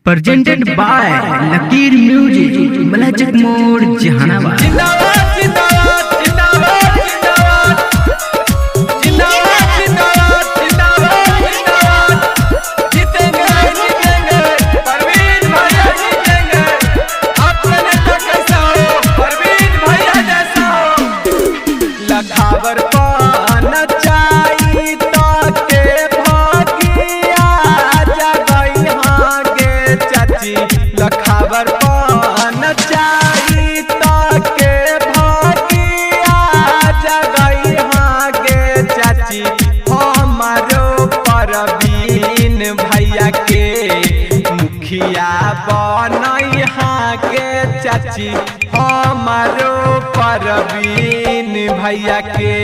presented by Nakir Music, Malachak Mode, Jahanabad. जिंदाबाद जिंदाबाद जिंदाबाद जिंदाबाद जिंदाबाद जिंदाबाद जिंदाबाद जीतेंगे जीतेंगे परवीन भैया जीतेंगे। अपने नेता कैसा हो परवीन भैया जैसा हो। लखावर पान चाई तो के भागिया जगई हाँ गे चाची। लखावर पान चाई तो के भागिया जगई हाँ गे चाची। हमारो परवीन भैया के मुखिया बनई हाँ गे चाची। हमारो परवीन भैया के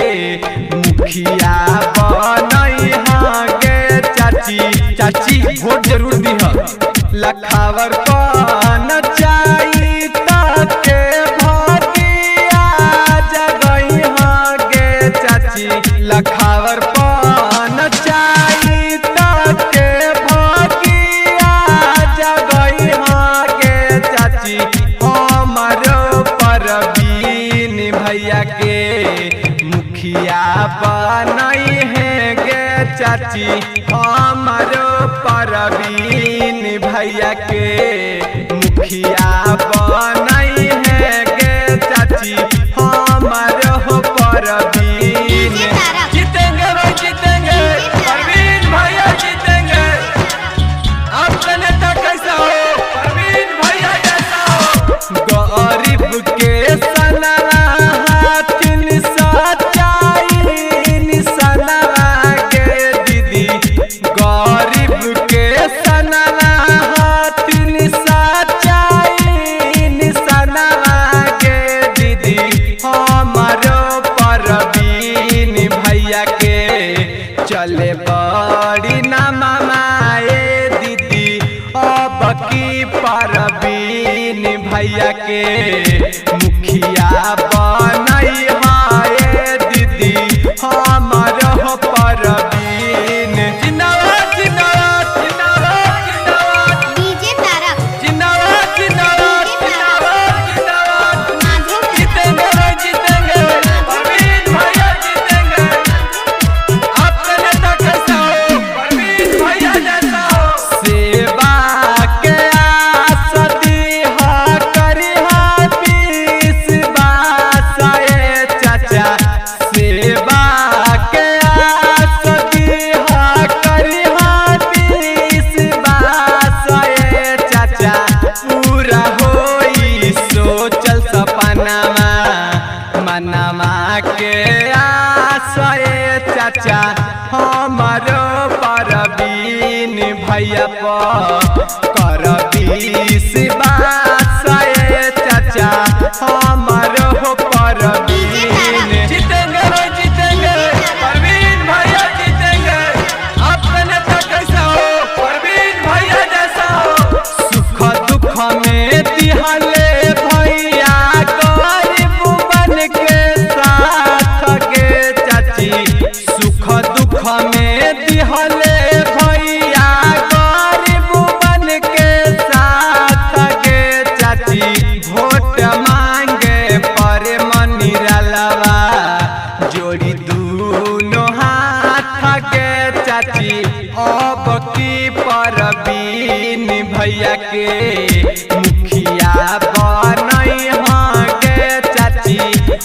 मुखिया बनई हाँ गे चाची। चाची वोट जरूर दीह। लखावर पान चाई के भागिया जगई हाँ गे चाची। लखावर पान चाई के भागिया जगई हाँ गे चाची। हमारो परवीन भैया के मुखिया बनई है गे चाची। हमारो परवीन भैया के मुखिया बनई है गे चाची। हमारो परवीन जीतेंगे भाई जीतेंगे परवीन भैया जीतेंगे। आपका नेता कैसा हो परवीन भैया जैसा हो। गरीब के सना हाथिन सच्चाई निशाना गे दीदी। गरीब के सना हाथिन सच्चाई निशाना गे दीदी। हमारो परवीन भैया के चले बड़ी ना मामाए दीदी। अब की परवीन भैया के मुखिया बनई हाय दीदी। हमारो परवीन जिंदाबाद जिंदाबाद जिंदाबाद जिंदाबाद डीजे तारक जिंदाबाद जिंदाबाद जिंदाबाद जिंदाबाद जीतेंगे भाई जीतेंगे परवीन भैया जीतेंगे। आपका नेता कैसा हो परवीन भैया जैसा हो। सेवा के आस दीहा करिहा बीस बासाए चाचा। सेवा के आस दीहा करिहा बीस बासाए चाचा। पूरा होई सोचल सपनामा मनमा के आशय चाचा। हमारो परवीन भैया कर बीस बासाए चाचा। हमारो परवीन जीतेंगे भाई जीतेंगे परवीन भैया जीतेंगे। आपका नेता कैसा हो परवीन भैया जैसा हो। सुख दुख में दिहले भैया गरीब बन के साथ गे चाची। सुख दुख में दिहले भैया गरीब बन के साथ गे चाची। वोट मांगे पर मनिरालवा जोड़ी दूनो हाथ गे चाची। अब की परवीन भैया के मुखिया बनई हाँ गे चाची।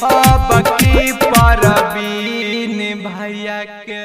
अब की परवीन भैया के